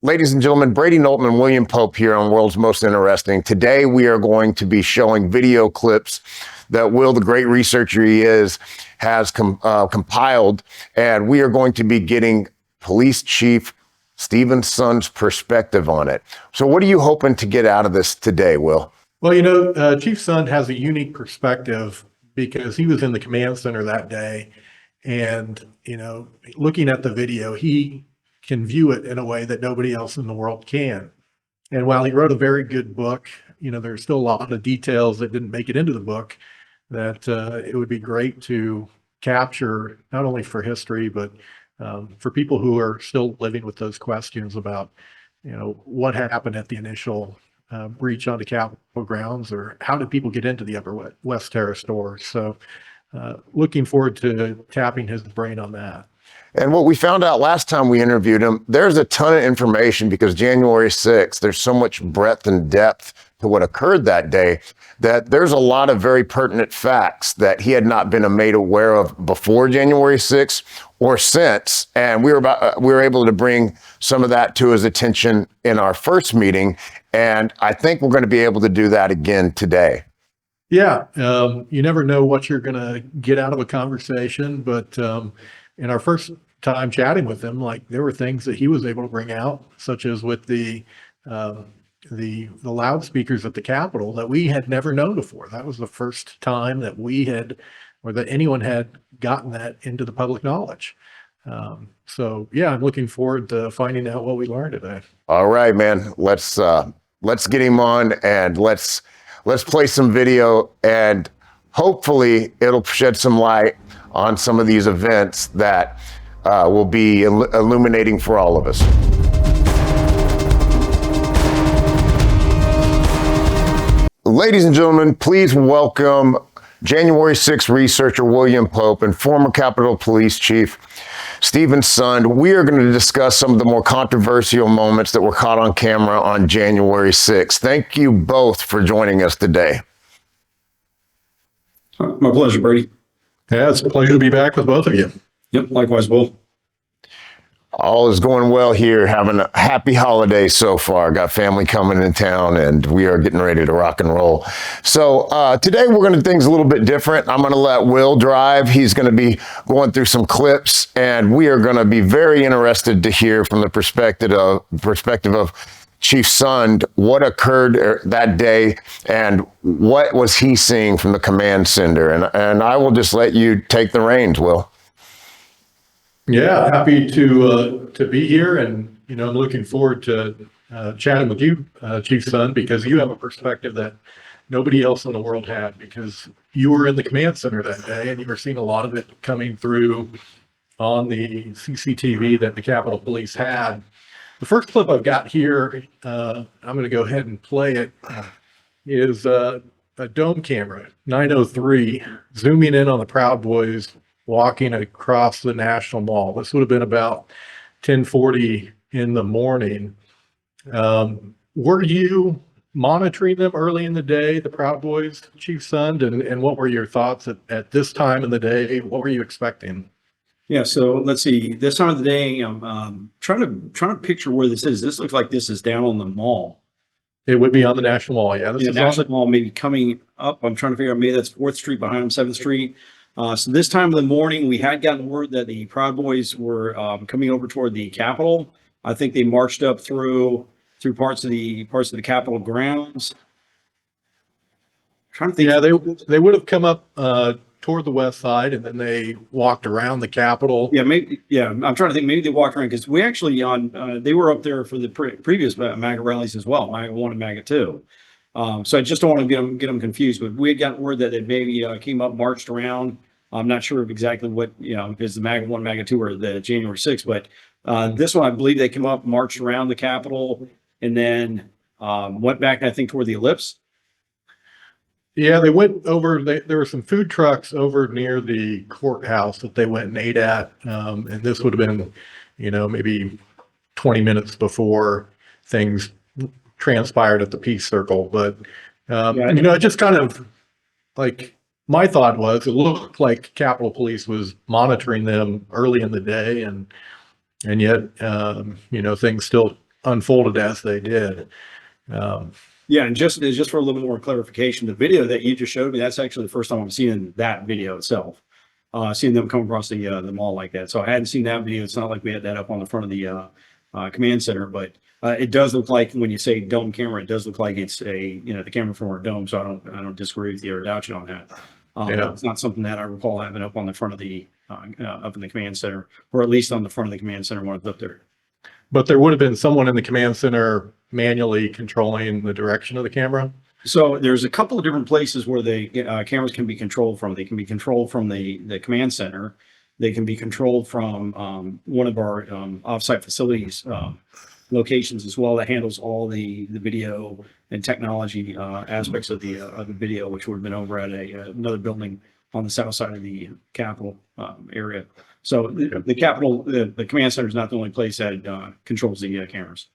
Ladies and gentlemen, Brady Knowlton and William Pope here on World's Most Interesting. Today we are going to be showing video clips that Will, the great researcher he is, has compiled, and we are going to be getting Police Chief Stephen Sund's perspective on it. So what are you hoping to get out of this today, Will? Well, Chief Sund has a unique perspective because he was in the command center that day, and, looking at the video, he can view it in a way that nobody else in the world can. And while he wrote a very good book, there's still a lot of details that didn't make it into the book that it would be great to capture, not only for history, but for people who are still living with those questions about, what happened at the initial breach onto Capitol grounds, or how did people get into the Upper West Terrace stores. So looking forward to tapping his brain on that. And what we found out last time we interviewed him, there's a ton of information because January 6th, there's so much breadth and depth to what occurred that day that there's a lot of very pertinent facts that he had not been made aware of before January 6th or since. And we were able to bring some of that to his attention in our first meeting. And I think we're going to be able to do that again today. Yeah, you never know what you're going to get out of a conversation, but in our first time chatting with him, there were things that he was able to bring out, such as with the loudspeakers at the Capitol that we had never known before. That was the first time that we had, or that anyone had gotten that into the public knowledge. So yeah, I'm looking forward to finding out what we learned today. All right, man. Let's get him on and let's play some video, and hopefully it'll shed some light on some of these events that will be illuminating for all of us. Ladies and gentlemen, please welcome January 6th researcher William Pope and former Capitol Police Chief Stephen Sund. We are going to discuss some of the more controversial moments that were caught on camera on January 6th. Thank you both for joining us today. My pleasure, Brady. Yeah, it's a pleasure to be back with both of you. Yep, likewise, Will. All is going well here, having a happy holiday so far. Got family coming in town, and we are getting ready to rock and roll. So today we're going to do things a little bit different. I'm going to let Will drive. He's going to be going through some clips, and we are going to be very interested to hear from the perspective of Chief Sund, what occurred that day and what was he seeing from the command center. And I will just let you take the reins, Will. Yeah, happy to be here, and I'm looking forward to chatting with you, Chief Sund, because you have a perspective that nobody else in the world had, because you were in the command center that day and you were seeing a lot of it coming through on the CCTV that the Capitol Police had. The first clip I've got here, I'm going to go ahead and play it, is a dome camera, 903, zooming in on the Proud Boys walking across the National Mall. This would have been about 10:40 in the morning. Were you monitoring them early in the day, the Proud Boys, Chief Sund, and what were your thoughts at this time in the day? What were you expecting? Yeah, so let's see. This time of the day, I'm trying to picture where this is. This looks like this is down on the mall. It would be on the National Mall, yeah. This is National Mall, maybe coming up. I'm trying to figure out, maybe that's 4th Street behind them, 7th Street. So this time of the morning, we had gotten word that the Proud Boys were coming over toward the Capitol. I think they marched up through parts of the Capitol grounds. Trying to think. Yeah, they would have come up toward the west side, and then they walked around the Capitol. Yeah, maybe. Yeah, I'm trying to think. Maybe they walked around, because we actually they were up there for the previous MAGA rallies as well, MAGA 1 and MAGA 2. So I just don't want to get them confused. But we had gotten word that they maybe came up, marched around. I'm not sure of exactly what is the MAGA 1, MAGA 2, or the January 6th. But this one, I believe they came up, marched around the Capitol, and then went back, I think, toward the Ellipse. Yeah, they went over, there were some food trucks over near the courthouse that they went and ate at. And this would have been, maybe 20 minutes before things transpired at the Peace Circle. But, it just kind of, my thought was, it looked like Capitol Police was monitoring them early in the day, and yet, things still unfolded as they did. Yeah, and just for a little bit more clarification, the video that you just showed me, that's actually the first time I'm seeing that video itself. Seeing them come across the mall like that. So I hadn't seen that video. It's not like we had that up on the front of the command center, but it does look like when you say dome camera, it does look like it's the camera from our dome. So I don't disagree with you or doubt you on that. It's not something that I recall having up on the front of the up in the command center, or at least on the front of the command center when it's up there. But there would have been someone in the command center manually controlling the direction of the camera. So there's a couple of different places where the cameras can be controlled from. They can be controlled from the command center. They can be controlled from one of our offsite facilities locations as well, that handles all the video and technology aspects of the video, which would have been over at another building on the south side of the Capitol area. So the Capitol, the command center is not the only place that controls the cameras.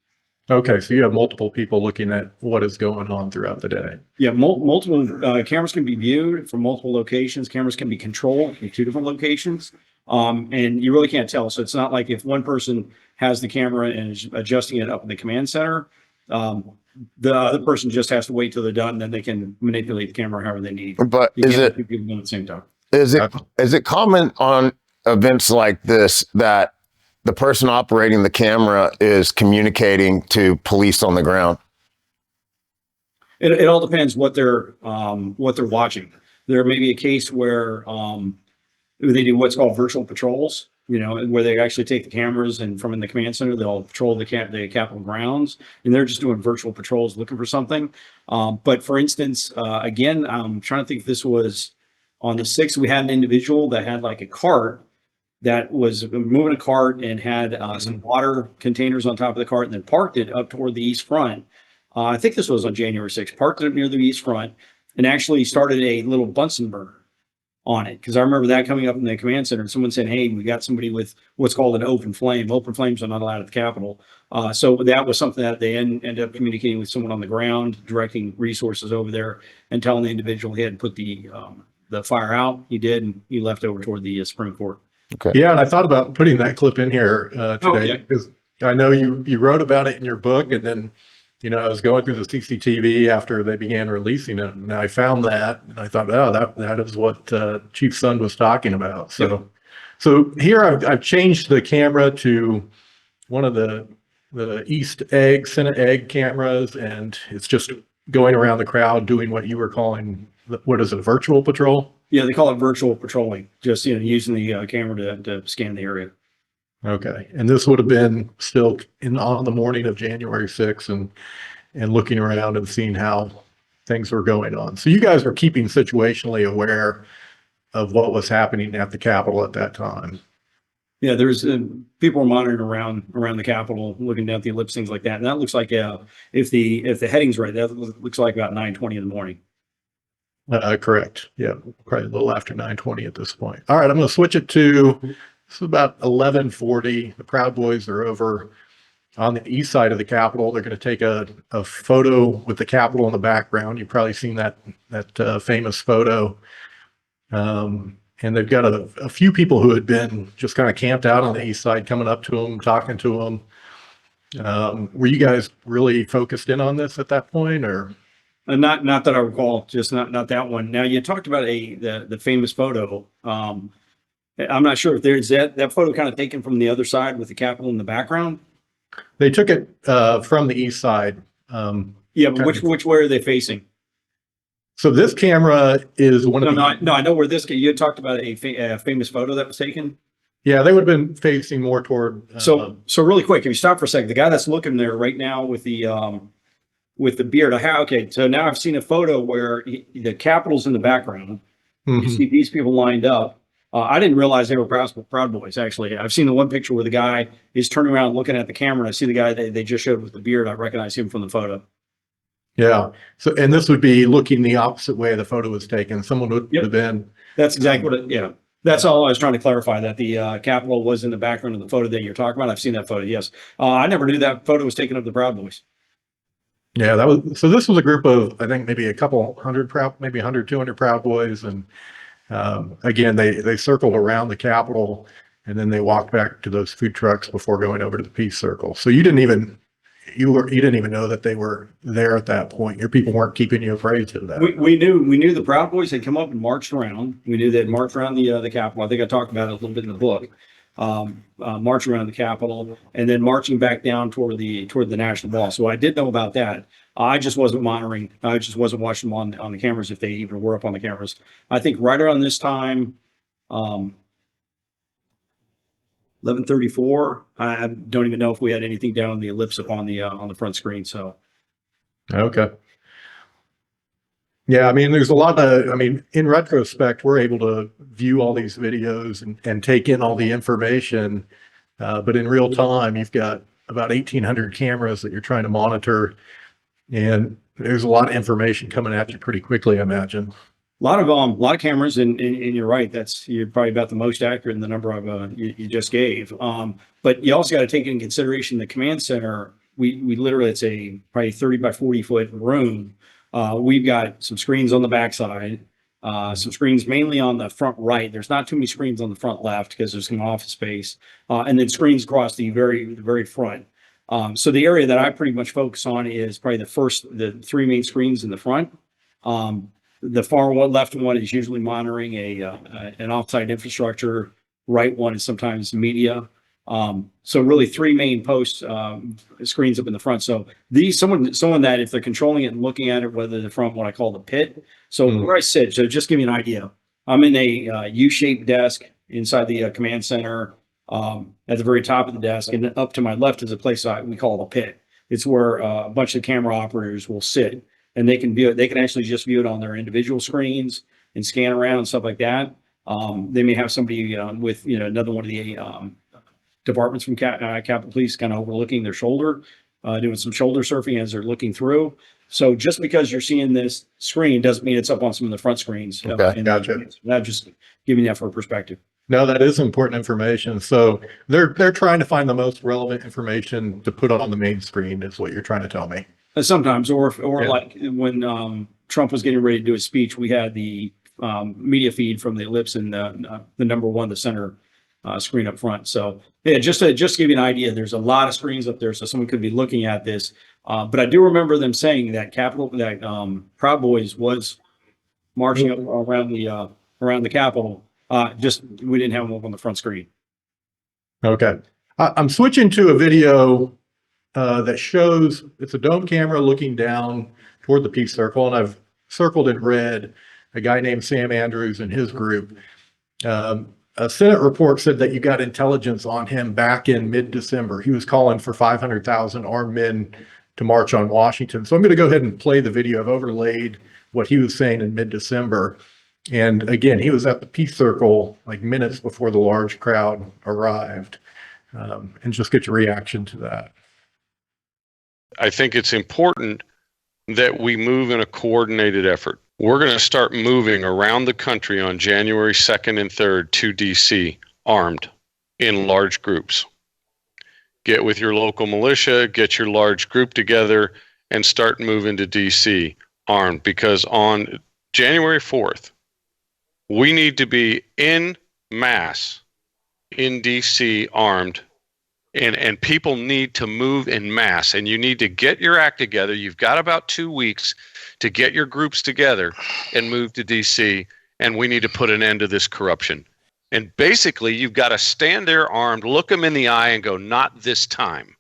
Okay, so you have multiple people looking at what is going on throughout the day. Yeah, multiple cameras can be viewed from multiple locations. Cameras can be controlled from 2 different locations, and you really can't tell. So it's not like if one person has the camera and is adjusting it up in the command center, the other person just has to wait till they're done, then they can manipulate the camera however they need. But You can't have 2 people doing it at the same time. is it common on events like this that the person operating the camera is communicating to police on the ground? It all depends what they're watching. There may be a case where they do what's called virtual patrols, where they actually take the cameras and from in the command center, they'll patrol the Capitol grounds, and they're just doing virtual patrols looking for something. But for instance, again, I'm trying to think if this was on the 6th, we had an individual that had like a cart that was moving a cart and had some water containers on top of the cart, and then parked it up toward the east front. I think this was on January 6th, parked it up near the east front and actually started a little Bunsen burner on it. Because I remember that coming up in the command center and someone said, hey, we got somebody with what's called an open flame. Open flames are not allowed at the Capitol. So that was something that they ended up communicating with someone on the ground, directing resources over there and telling the individual he had to put the fire out. He did, and he left over toward the Supreme Court. Okay. Yeah, and I thought about putting that clip in here today because I know you wrote about it in your book, and then I was going through the CCTV after they began releasing it, and I found that, and I thought, oh, that is what Chief Sun was talking about. So, so here I've changed the camera to one of the Senate egg cameras, and it's just going around the crowd doing what you were calling, what is it, a virtual patrol? Yeah, they call it virtual patrolling, just using the camera to scan the area. Okay, and this would have been still on the morning of January 6th, and looking around and seeing how things were going on. So you guys were keeping situationally aware of what was happening at the Capitol at that time. Yeah, there's people are monitoring around the Capitol, looking down at the ellipse, things like that. And that looks like if the heading's right, that looks like about 9:20 in the morning. Correct. Yeah, probably a little after 9:20 at this point. All right, I'm going to switch it to, this is about 11:40. The Proud Boys are over on the east side of the Capitol. They're going to take a photo with the Capitol in the background. You've probably seen that famous photo. And they've got a few people who had been just kind of camped out on the east side, coming up to them, talking to them. Were you guys really focused in on this at that point, or? Not that I recall, just not that one. Now, you talked about the famous photo. I'm not sure if there's that photo kind of taken from the other side with the Capitol in the background. They took it from the east side. Yeah, but which way are they facing? So this camera is one of the. No, I know where this. You had talked about a famous photo that was taken. Yeah, they would have been facing more toward. So really quick, if you stop for a second, the guy that's looking there right now with the beard. Okay, so now I've seen a photo where the Capitol's in the background. Mm-hmm. You see these people lined up. I didn't realize they were Proud Boys, actually. I've seen the one picture where the guy is turning around looking at the camera. And I see the guy they just showed with the beard. I recognize him from the photo. Yeah. So, and this would be looking the opposite way the photo was taken. Someone would have been. That's exactly what yeah. That's all I was trying to clarify, that the Capitol was in the background of the photo that you're talking about. I've seen that photo, yes. I never knew that photo was taken of the Proud Boys. Yeah, so this was a group of, I think, maybe a couple hundred maybe 100, 200 Proud Boys. And again, they circled around the Capitol, and then they walked back to those food trucks before going over to the Peace Circle. So you didn't even you didn't even know that they were there at that point. Your people weren't keeping you appraised of that. We knew the Proud Boys had come up and marched around. We knew they'd marched around the Capitol. I think I talked about it a little bit in the book. Marching around the Capitol and then marching back down toward the National Mall. So I did know about that. I just wasn't monitoring. I just wasn't watching them on the cameras if they even were up on the cameras. I think right around this time, 11:34. I don't even know if we had anything down on the ellipse up on the front screen. So Okay. Yeah, I mean, there's a lot of, I mean, in retrospect, we're able to view all these videos and take in all the information. But in real time, you've got about 1,800 cameras that you're trying to monitor. And there's a lot of information coming at you pretty quickly, I imagine. a lot of cameras, and you're right. You're probably about the most accurate in the number you just gave. But you also got to take into consideration the command center. We literally, it's a probably 30 by 40 foot room. We've got some screens on the backside, some screens mainly on the front right. There's not too many screens on the front left because there's some office space, and then screens across the very front. So the area that I pretty much focus on is probably the three main screens in the front. The far left one is usually monitoring an offsite infrastructure. Right one is sometimes media. So really three main post screens up in the front. So someone that if they're controlling it and looking at it, whether they're from what I call the pit. So where I sit, so just give you an idea, I'm in a U-shaped desk inside the command center. At the very top of the desk, and up to my left is a place we call the pit. It's where a bunch of camera operators will sit, and they can view it. They can actually just view it on their individual screens and scan around and stuff like that. They may have somebody with another one of the departments from Capitol Police kind of overlooking their shoulder, doing some shoulder surfing as they're looking through. So just because you're seeing this screen doesn't mean it's up on some of the front screens. Okay, gotcha. That just giving that for perspective. No, that is important information. So they're trying to find the most relevant information to put on the main screen is what you're trying to tell me. Sometimes, or like when Trump was getting ready to do his speech, we had the media feed from the ellipse and the number one, the center screen up front. So yeah, just to give you an idea, there's a lot of screens up there, so someone could be looking at this. But I do remember them saying that Proud Boys was marching up around the Capitol. Just we didn't have them up on the front screen. Okay, I'm switching to a video that shows it's a dome camera looking down toward the peace circle, and I've circled in red a guy named Sam Andrews and his group. A Senate report said that you got intelligence on him back in mid-December. He was calling for 500,000 armed men to march on Washington. So I'm going to go ahead and play the video. I've overlaid what he was saying in mid-December. And again, he was at the peace circle like minutes before the large crowd arrived. And just get your reaction to that. I think it's important that we move in a coordinated effort. We're going to start moving around the country on January 2nd and 3rd to DC armed in large groups. Get with your local militia, get your large group together, and start moving to DC armed, because on January 4th, we need to be in mass in DC armed, and people need to move in mass, and you need to get your act together. You've got about 2 weeks to get your groups together and move to DC, and we need to put an end to this corruption. And basically, you've got to stand there armed, look them in the eye, and go, not this time.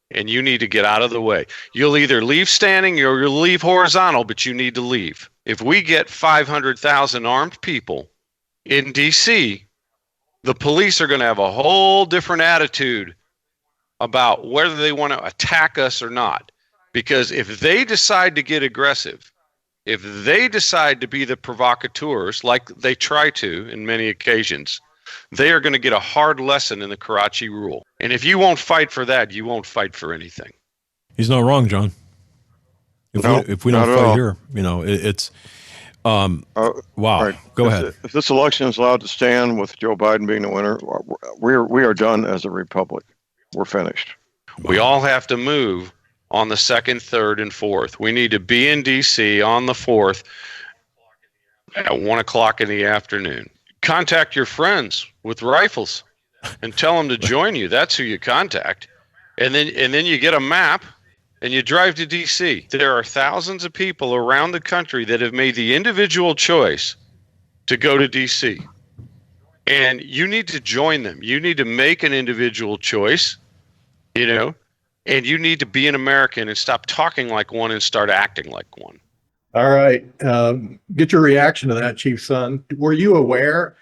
And you need to get out of the way. You'll either leave standing or you'll leave horizontal, but you need to leave. If we get 500,000 armed people in DC, the police are going to have a whole different attitude about whether they want to attack us or not. Because if they decide to get aggressive, if they decide to be the provocateurs, like they try to in many occasions, they are going to get a hard lesson in the Karachi rule. And if you won't fight for that, you won't fight for anything. He's not wrong, John. If we don't fight here, it's wow. Right. Go ahead. If this election is allowed to stand with Joe Biden being the winner, we are done as a republic. We're finished. We all have to move on the 2nd, 3rd, and 4th. We need to be in D.C. on the 4th at 1 o'clock in the afternoon. Contact your friends with rifles and tell them to join you. That's who you contact. And then you get a map and you drive to DC. There are thousands of people around the country that have made the individual choice to go to DC. And you need to join them. You need to make an individual choice, you know, and you need to be an American and stop talking like one and start acting like one. All right. Get your reaction to that, Chief Son. Were you aware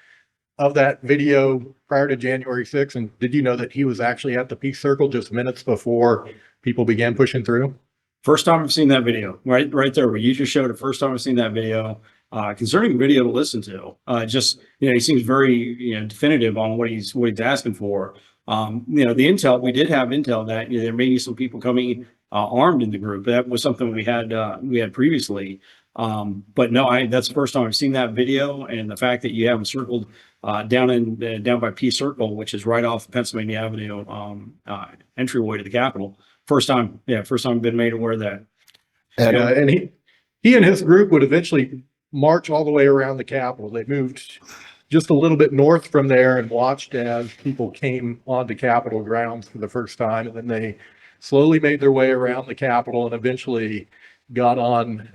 of that video prior to January 6th? And did you know that he was actually at the Peace Circle just minutes before people began pushing through? First time I've seen that video, right there. Where you just showed it. First time I've seen that video. Concerning video to listen to. Just, he seems very, definitive on what he's asking for. The intel, we did have intel that there may be some people coming armed in the group. That was something we had previously. But no, that's the first time I've seen that video, and the fact that you have them circled down by Peace Circle, which is right off Pennsylvania Avenue entryway to the Capitol. First time I've been made aware of that. And he and his group would eventually march all the way around the Capitol. They moved just a little bit north from there and watched as people came onto Capitol grounds for the first time. And then they slowly made their way around the Capitol and eventually got on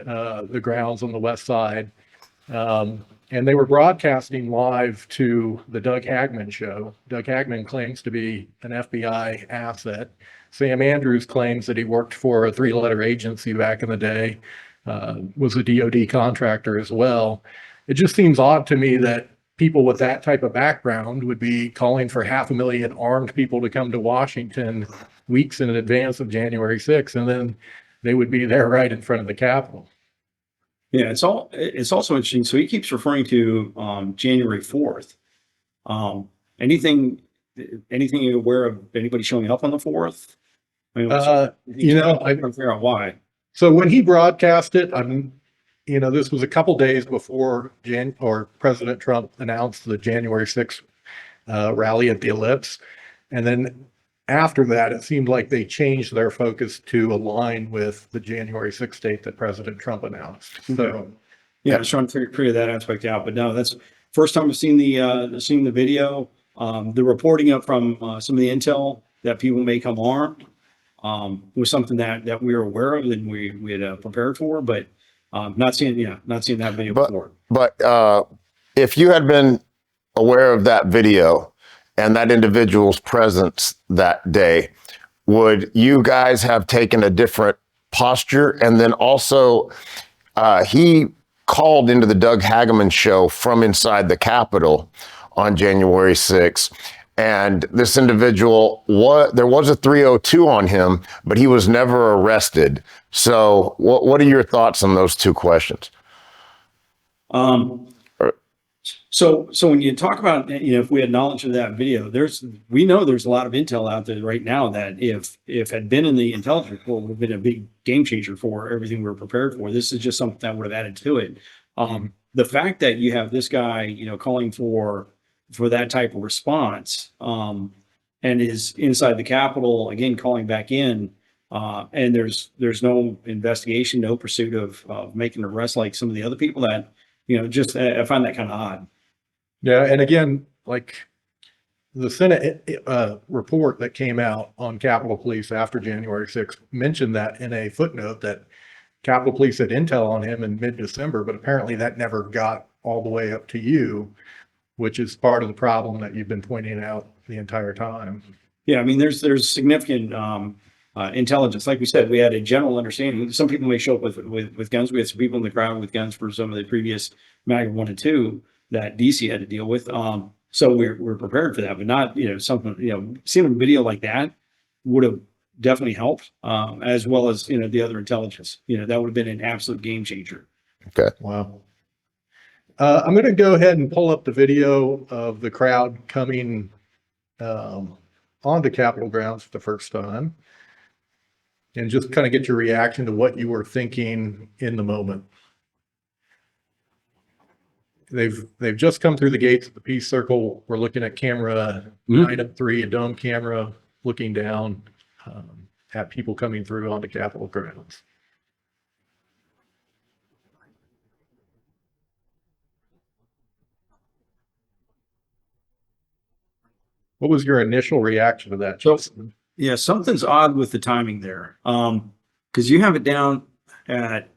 the grounds on the west side. And they were broadcasting live to the Doug Hagman show. Doug Hagman claims to be an FBI asset. Sam Andrews claims that he worked for a 3-letter agency back in the day. Was a DOD contractor as well. It just seems odd to me that people with that type of background would be calling for 500,000 armed people to come to Washington weeks in advance of January 6th, and then they would be there right in front of the Capitol. Yeah, it's also interesting. So he keeps referring to January 4th. Anything you're aware of anybody showing up on the 4th? I mean, I can figure out why. So when he broadcast it, this was a couple days before President Trump announced the January 6th rally at the Ellipse. And then after that, it seemed like they changed their focus to align with the January 6th date that President Trump announced. So, yeah, I was trying to figure that aspect out, but no, that's first time I've seen the video. The reporting up from some of the intel that people may come armed was something that we were aware of and we had prepared for, but not seeing that video before. But if you had been aware of that video and that individual's presence that day, would you guys have taken a different posture? And then also, he called into the Doug Hagman show from inside the Capitol on January 6th. And this individual, there was a 302 on him, but he was never arrested. So what are your thoughts on those two questions? So when you talk about, if we had knowledge of that video, we know there's a lot of intel out there right now that if had been in the intelligence report would have been a big game changer for everything we were prepared for. This is just something that would have added to it. The fact that you have this guy, calling for that type of response, and is inside the Capitol again, calling back in, and there's no investigation, no pursuit of making an arrest like some of the other people that, I find that kind of odd. Yeah, and again, like the Senate report that came out on Capitol Police after January 6th mentioned that in a footnote that Capitol Police had intel on him in mid-December, but apparently that never got all the way up to you, which is part of the problem that you've been pointing out the entire time. Yeah, I mean, there's significant intelligence. Like we said, we had a general understanding. Some people may show up with guns. We had some people in the crowd with guns for some of the previous MAGA 1 and 2 that DC had to deal with. So we're prepared for that, but not, something, seeing a video like that would have definitely helped, as well as, the other intelligence. That would have been an absolute game changer. Okay. Wow. I'm going to go ahead and pull up the video of the crowd coming onto Capitol grounds for the first time, and just kind of get your reaction to what you were thinking in the moment. They've just come through the gates of the Peace Circle. We're looking at camera item 3, a dome camera looking down at people coming through onto Capitol grounds. What was your initial reaction to that, Justin? Yeah, something's odd with the timing there. Because you have it down at,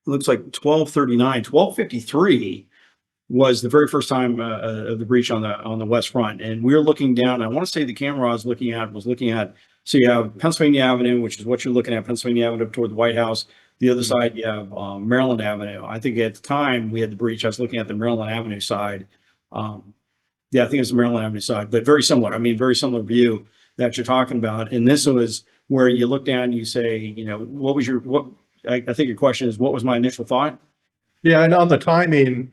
looks like 12:39, 12:53 was the very first time of the breach on the west front, and we're looking down. I want to say the camera I was looking at so you have Pennsylvania Avenue, which is what you're looking at, Pennsylvania Avenue up toward the White House. The other side, you have Maryland Avenue. I think at the time we had the breach, I was looking at the Maryland Avenue side. Yeah, I think it's the Maryland Avenue side, but very similar. I mean, very similar view that you're talking about. And this was where you look down and you say, you know, I think your question is, what was my initial thought? Yeah, and on the timing,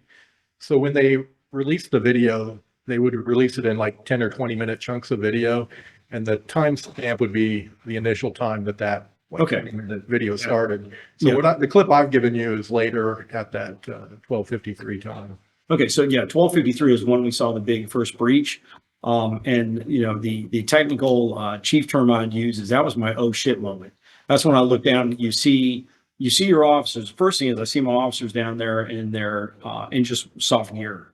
so when they released the video, they would release it in like 10 or 20-minute chunks of video, and the timestamp would be the initial time that Okay. when the video started. So Yeah. the clip I've given you is later at that 12:53 time. Okay, so yeah, 12:53 is when we saw the big first breach. And you know, the technical chief term I'd use is that was my oh shit moment. That's when I look down, you see your officers. First thing is I see my officers down there in their in just soft gear,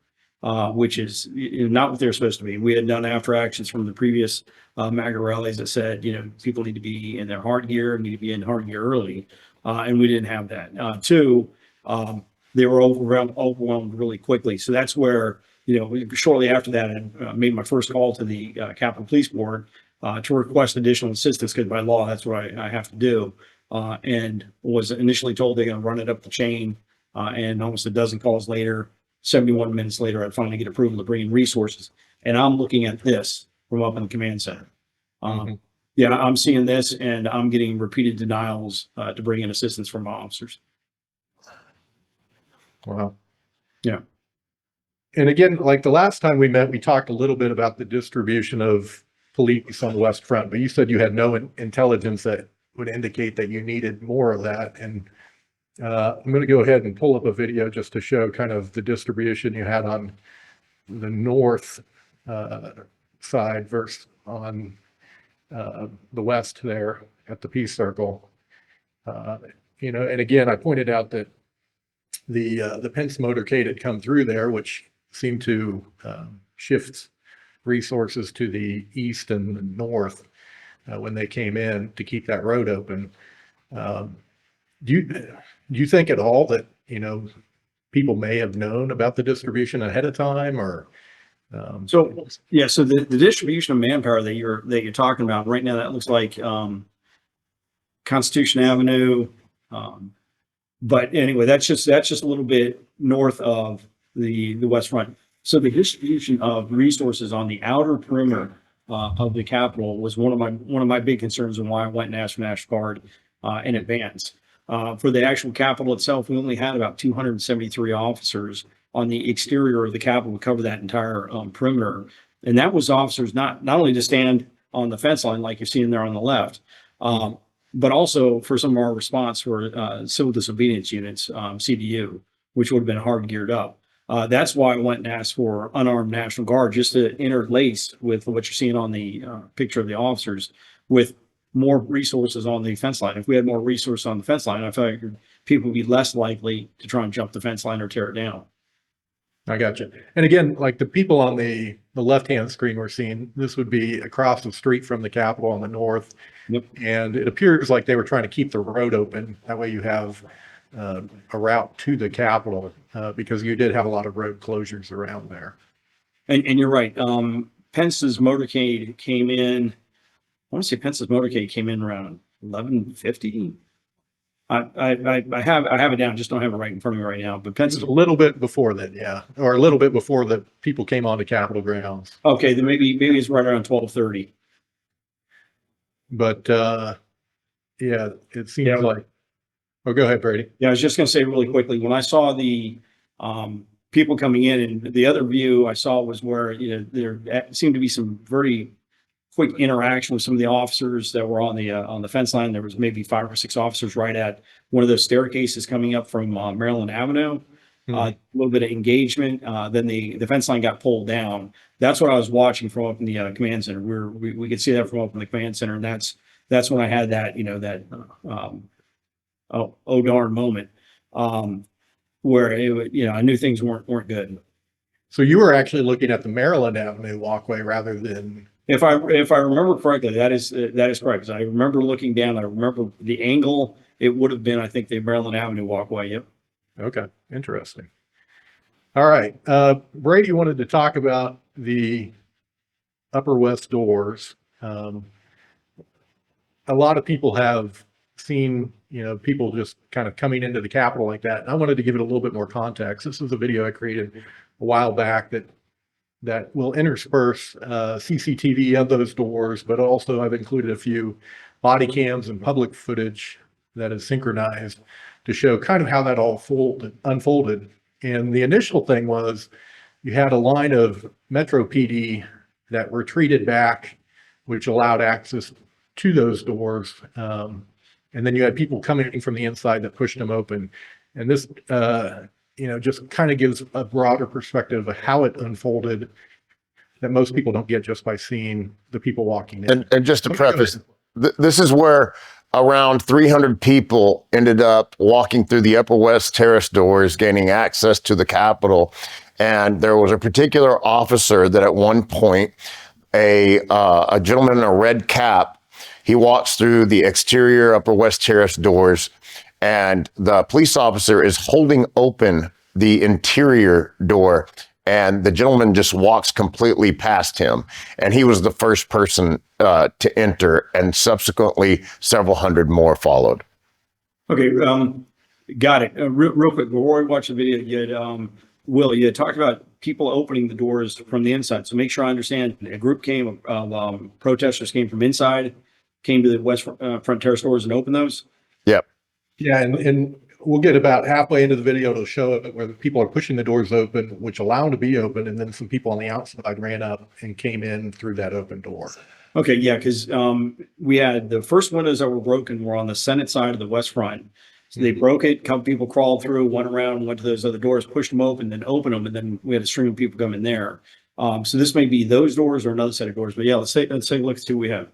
which is not what they're supposed to be. We had done after actions from the previous MAGA rallies that said, you know, people need to be in their hard gear, need to be in hard gear early, and we didn't have that. Two, they were overwhelmed really quickly. So that's where, you know, shortly after that, I made my first call to the Capitol Police Board to request additional assistance, because by law, that's what I have to do. And was initially told they're going to run it up the chain. And almost a dozen calls later, 71 minutes later, I finally get approval to bring in resources. And I'm looking at this from up in the command center. Yeah, I'm seeing this, and I'm getting repeated denials to bring in assistance from my officers. Wow. Yeah. And again, like the last time we met, we talked a little bit about the distribution of police on the West Front, but you said you had no intelligence that would indicate that you needed more of that. And I'm going to go ahead and pull up a video just to show kind of the distribution you had on the north side versus on the west there at the Peace Circle. You know, and again, I pointed out that the Pence motorcade had come through there, which seemed to shift resources to the east and the north when they came in to keep that road open. Do you think at all that, you know, people may have known about the distribution ahead of time, or? So yeah, so the distribution of manpower that you're talking about right now, that looks like Constitution Avenue. But anyway, that's just a little bit north of the West Front. So the distribution of resources on the outer perimeter of the Capitol was one of my big concerns, and why I went and asked for National Guard in advance. For the actual Capitol itself, we only had about 273 officers on the exterior of the Capitol to cover that entire perimeter, and that was officers not only to stand on the fence line like you're seeing there on the left, but also for some of our response for civil disobedience units, CDU, which would have been hard geared up. That's why I went and asked for unarmed National Guard, just to interlace with what you're seeing on the picture of the officers, with more resources on the fence line. If we had more resources on the fence line, I figured people would be less likely to try and jump the fence line or tear it down. I got you. And again, like the people on the left-hand screen we're seeing, this would be across the street from the Capitol on the north. Yep. And it appears like they were trying to keep the road open. That way you have a route to the Capitol, because you did have a lot of road closures around there. And you're right. Pence's motorcade came in. I want to say Pence's motorcade came in around 11:50. I have it down, just don't have it right in front of me right now. But Pence's A little bit before that, yeah, or a little bit before the people came onto Capitol grounds. okay. Then maybe it's right around 12:30. But yeah, it seems like. Oh, go ahead, Brady. Yeah, I was just going to say really quickly, when I saw the people coming in, and the other view I saw was where, you know, there seemed to be some very quick interaction with some of the officers that were on the fence line. There was maybe 5 or 6 officers right at one of those staircases coming up from Maryland Avenue. A little bit of engagement. Then the fence line got pulled down. That's what I was watching from up in the command center. We could see that from up in the command center, and that's when I had that, you know, that oh darn moment, where it, you know, I knew things weren't good. So you were actually looking at the Maryland Avenue walkway rather than If I remember correctly, that is correct. 'Cause I remember looking down. I remember the angle. It would have been, I think, the Maryland Avenue walkway. Yep. Okay, interesting. All right, Brady wanted to talk about the Upper West doors. A lot of people have seen, people just kind of coming into the Capitol like that. And I wanted to give it a little bit more context. This was a video I created a while back that will intersperse CCTV of those doors, but also I've included a few body cams and public footage that is synchronized to show kind of how that all unfolded. And the initial thing was you had a line of Metro PD that retreated back, which allowed access to those doors. And then you had people coming from the inside that pushed them open. And this, just kind of gives a broader perspective of how it unfolded that most people don't get just by seeing the people walking in. And just to preface, this is where around 300 people ended up walking through the Upper West Terrace doors, gaining access to the Capitol. And there was a particular officer that at one point, a gentleman in a red cap, he walks through the exterior Upper West Terrace doors, and the police officer is holding open the interior door, and the gentleman just walks completely past him. And he was the first person to enter, and subsequently several hundred more followed. Okay, got it. Real quick, before we watch the video, you had, Will, you had talked about people opening the doors from the inside. So make sure I understand. A group of protesters came from inside, came to the West Front Terrace doors and opened those? Yep. Yeah, and we'll get about halfway into the video to show it where people are pushing the doors open, which allow them to be open, and then some people on the outside ran up and came in through that open door. Okay, yeah, because we had the first windows that were broken were on the Senate side of the West Front. So they broke it, a couple people crawled through, went around, went to those other doors, pushed them open, then opened them, and then we had a stream of people come in there. So this may be those doors or another set of doors, but yeah, let's take a look and see what we have.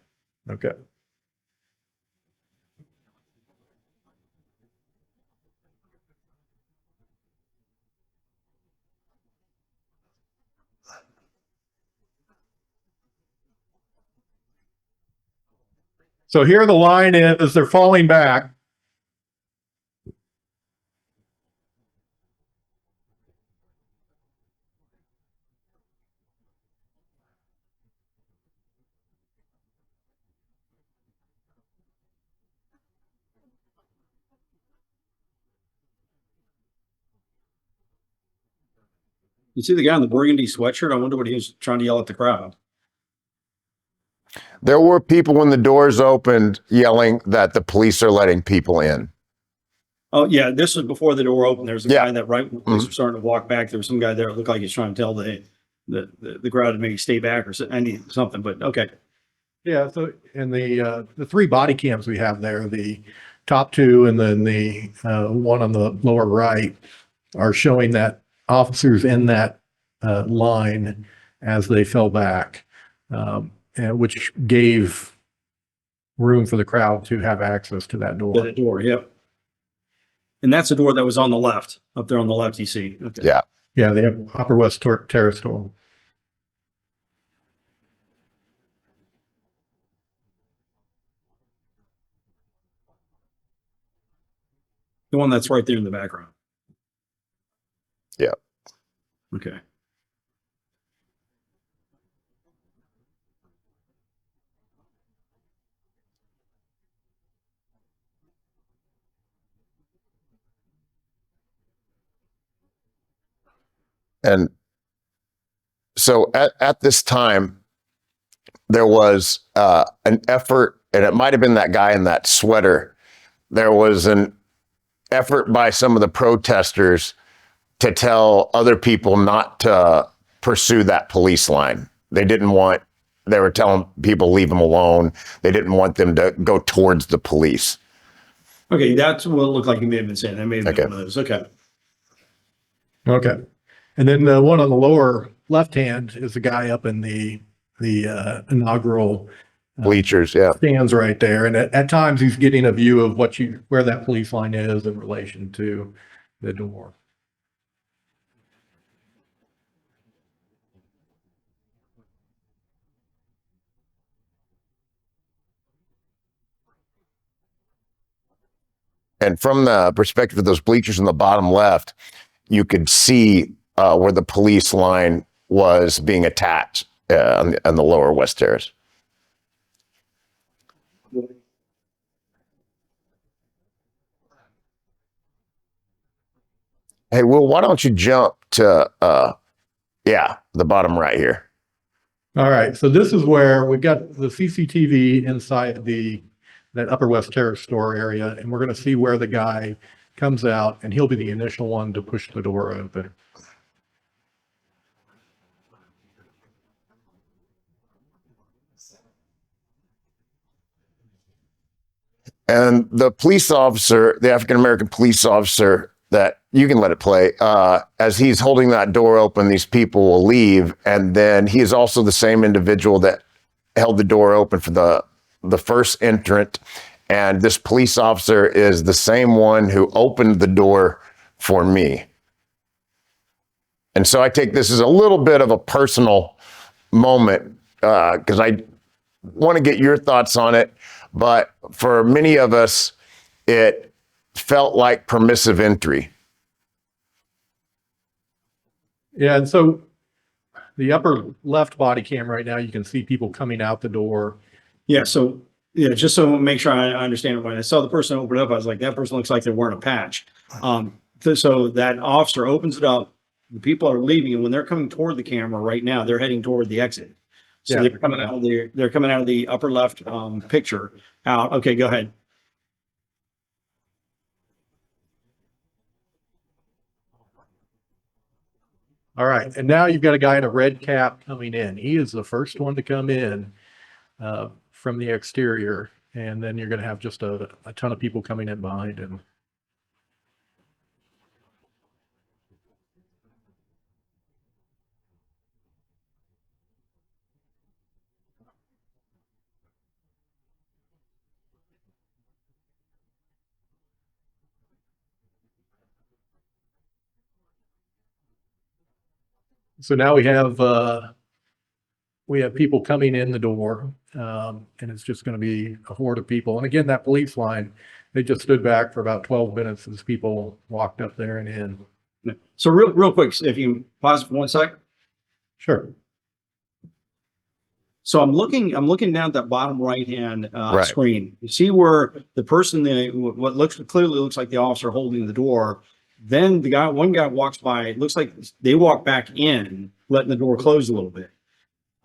Okay. So here the line is, they're falling back. You see the guy in the burgundy sweatshirt? I wonder what he was trying to yell at the crowd. There were people when the doors opened yelling that the police are letting people in. Oh yeah, this was before the door opened. There was a Yeah. guy that right when the police were starting to walk back. There was some guy there that looked like he's trying to tell the crowd to maybe stay back or something. But okay. Yeah, so and the three body cams we have there, the top two and then the one on the lower right, are showing that officers in that line as they fell back, and which gave room for the crowd to have access to that door. The door, yep. And that's the door that was on the left, up there on the left, you see. Okay. Yeah. Yeah, they have Upper West Terrace door. The one that's right there in the background. Yeah. Okay. And so at this time, there was an effort, and it might have been that guy in that sweater. There was an effort by some of the protesters to tell other people not to pursue that police line. They were telling people leave them alone. They didn't want them to go towards the police. Okay, that's what it looked like you may have been saying. That may have been one of those. Okay. Okay. And then the one on the lower left hand is the guy up in the inaugural Bleachers, yeah. stands right there. And at times he's getting a view of where that police line is in relation to the door. And from the perspective of those bleachers in the bottom left, you could see where the police line was being attached on the lower West Terrace. Hey, Will, why don't you jump to, the bottom right here. All right, so this is where we've got the CCTV inside that Upper West Terrace store area, and we're going to see where the guy comes out, and he'll be the initial one to push the door open. And the police officer, the African-American police officer that you can let it play, as he's holding that door open, these people will leave. And then he is also the same individual that held the door open for the first entrant. And this police officer is the same one who opened the door for me. And so I take this as a little bit of a personal moment because I want to get your thoughts on it. But for many of us, it felt like permissive entry. Yeah, and so the upper left body cam right now, you can see people coming out the door. Yeah, so, yeah, just so make sure I understand it. When I saw the person open it up, I was like, that person looks like they're wearing a patch. So that officer opens it up, the people are leaving, and when they're coming toward the camera right now, they're heading toward the exit. So Yeah. they're coming out of the upper left picture out. Okay, go ahead. All right, and now you've got a guy in a red cap coming in. He is the first one to come in from the exterior, and then you're going to have just a ton of people coming in behind him. So now we have people coming in the door, and it's just going to be a horde of people. And again, that police line, they just stood back for about 12 minutes as people walked up there and in. So real quick, if you pause for 1 sec. Sure. So I'm looking down at that bottom right hand Right. screen. You see where the person, what clearly looks like the officer holding the door. Then one guy walks by. It looks like they walk back in, letting the door close a little bit.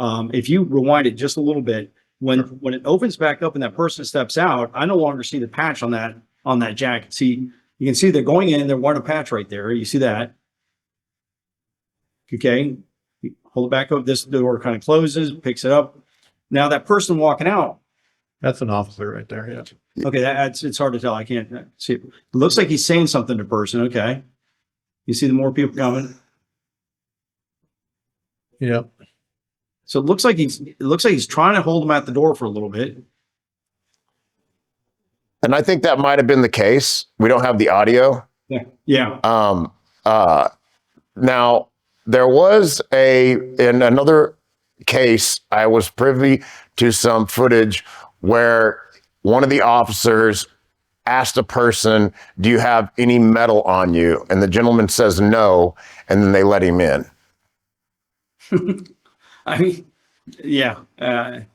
If you rewind it just a little bit, when it opens back up and that person steps out, I no longer see the patch on that jacket. See, you can see they're going in. They're wearing a patch right there. You see that? Okay. Hold it back up. This door kind of closes, picks it up. Now that person walking out. That's an officer right there. Yeah. Okay, it's hard to tell. I can't see it. It looks like he's saying something to the person. Okay. You see the more people coming. Yeah. So it looks like he's trying to hold him at the door for a little bit. And I think that might have been the case. We don't have the audio. Yeah. Yeah. Now, there was in another case, I was privy to some footage where one of the officers asked a person, do you have any metal on you? And the gentleman says no, and then they let him in. I mean, yeah.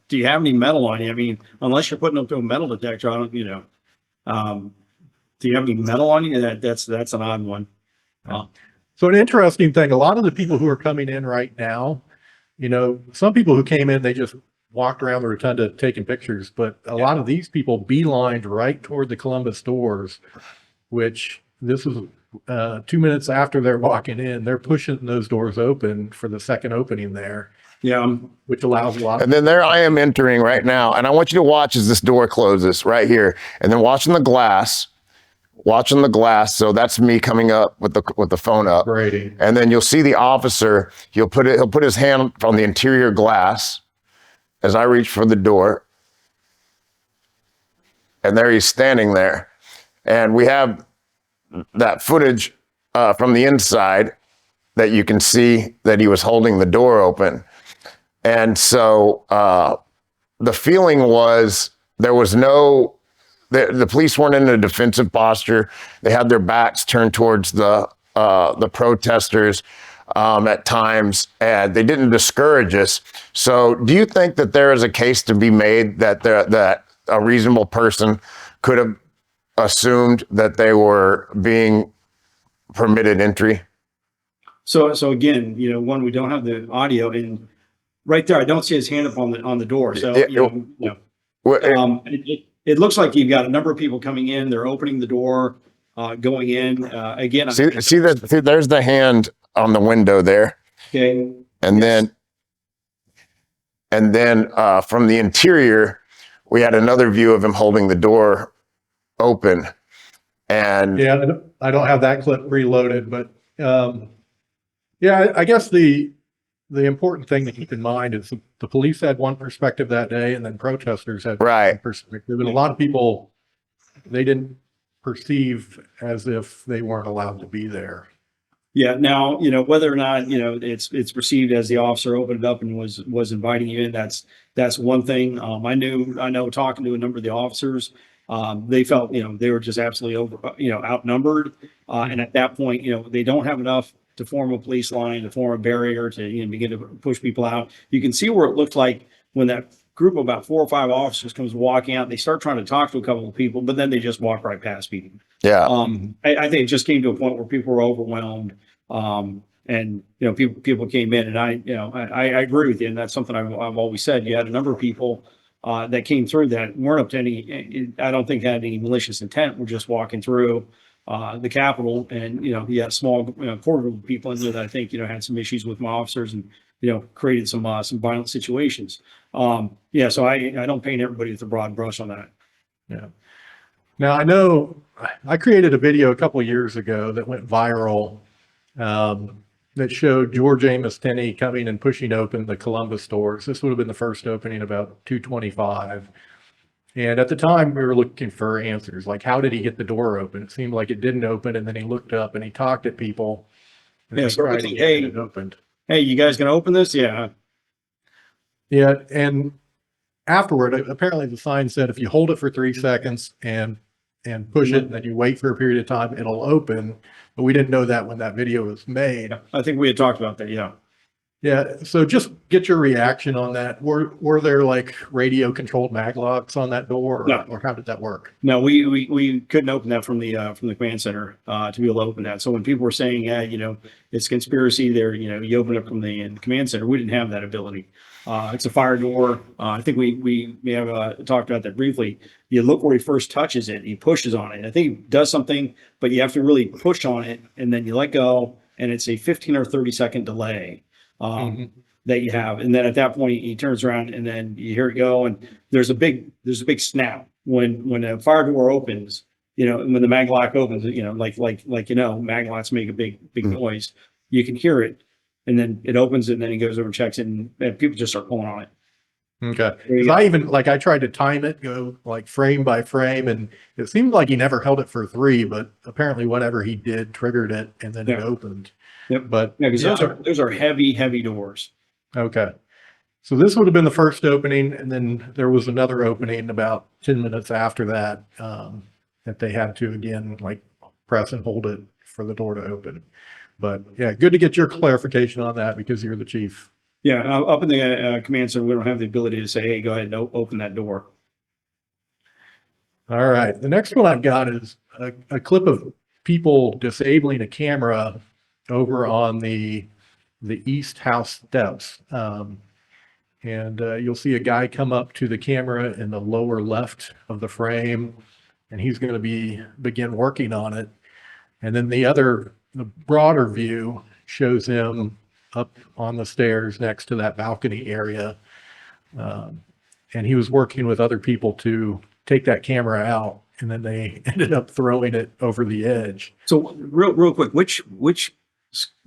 Do you have any metal on you? I mean, unless you're putting up to a metal detector, I don't, do you have any metal on you? That's an odd one. So an interesting thing, a lot of the people who are coming in right now, some people who came in, they just walked around the rotunda taking pictures, but a lot of these people beelined right toward the Columbus doors, which this is 2 minutes after they're walking in, they're pushing those doors open for the second opening there. Yeah. Which allows a lot of. And then there I am entering right now. And I want you to watch as this door closes right here. And then watching the glass. So that's me coming up with the phone up. Brady. And then you'll see the officer, he'll put his hand on the interior glass as I reach for the door. And there he's standing there. And we have that footage from the inside that you can see that he was holding the door open. And so the feeling was there was no the police weren't in a defensive posture. They had their backs turned towards the protesters at times, and they didn't discourage us. So, do you think that there is a case to be made that that a reasonable person could have assumed that they were being permitted entry? So again, one, we don't have the audio, and right there, I don't see his hand up on the door. So, it looks like you've got a number of people coming in. They're opening the door, going in. Again, See there's the hand on the window there. Okay. And then from the interior, we had another view of him holding the door open. And Yeah, I don't have that clip reloaded, but yeah, I guess the important thing to keep in mind is the police had one perspective that day, and then protesters had one perspective. And a lot of people, they didn't perceive as if they weren't allowed to be there. Yeah. Now, whether or not, it's perceived as the officer opened it up and was inviting you in, that's one thing. I know talking to a number of the officers, they felt, they were just absolutely outnumbered. And at that point, they don't have enough to form a police line, to form a barrier, to begin to push people out. You can see where it looked like when that group of about 4 or 5 officers comes walking out, they start trying to talk to a couple of people, but then they just walk right past people. Yeah. I think it just came to a point where people were overwhelmed. And people came in, and I agree with you, and that's something I've always said. You had a number of people that came through that weren't up to any, I don't think had any malicious intent. We're just walking through the Capitol, and you had a small core group of people in there that I think had some issues with my officers, and created some violent situations. So I don't paint everybody with a broad brush on that. Yeah. Now I know I created a video a couple of years ago that went viral, that showed George Amos Tenney coming and pushing open the Columbus stores. This would have been the first opening about 2:25. And at the time, we were looking for answers, like how did he get the door open? It seemed like it didn't open, and then he looked up and he talked at people. And Yeah, they so tried it's to like, get hey, it opened. Hey, you guys gonna open this? Yeah. Yeah, and afterward, apparently the sign said if you hold it for 3 seconds and push it, and then you wait for a period of time, it'll open. But we didn't know that when that video was made. I think we had talked about that. Yeah. Yeah, so just get your reaction on that. Were there like radio controlled mag locks on that door, No. or how did that work? No, we couldn't open that from the command center to be able to open that. So when people were saying, it's conspiracy there, you open it from the command center, we didn't have that ability. It's a fire door. I think we may have talked about that briefly. You look where he first touches it, he pushes on it. I think he does something, but you have to really push on it, and then you let go, and it's a 15 or 30-second delay that you have. And then at that point, he turns around, and then you hear it go, and there's a big snap when a fire door opens. When the mag lock opens, mag locks make a big noise. You can hear it. And then it opens, and then he goes over and checks it, and people just start pulling on it. Okay. 'Cause I tried to time it, go like frame by frame, and it seemed like he never held it for 3, but apparently whatever he did triggered it, and then it opened. Yep. But Yeah, because those are heavy doors. okay. So this would have been the first opening, and then there was another opening about 10 minutes after that, that they had to again like press and hold it for the door to open. But yeah, good to get your clarification on that because you're the chief. Yeah, up in the command center, we don't have the ability to say, "Hey, go ahead and open that door." All right. The next one I've got is a clip of people disabling a camera over on the East House steps. And you'll see a guy come up to the camera in the lower left of the frame, and he's going to begin working on it. And then the broader view shows him up on the stairs next to that balcony area. And he was working with other people to take that camera out, and then they ended up throwing it over the edge. So real quick, which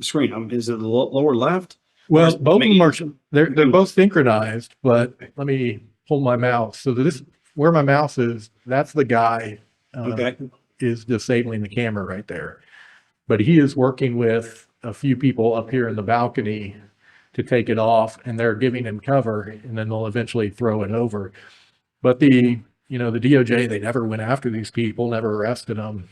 screen? Is it the lower left? Well, both of them are, they're both synchronized, but let me pull my mouse. So where my mouse is, that's the guy is disabling the camera right there. But he is working with a few people up here in the balcony to take it off, and they're giving him cover, and then they'll eventually throw it over. But the you know, the DOJ, they never went after these people, never arrested them.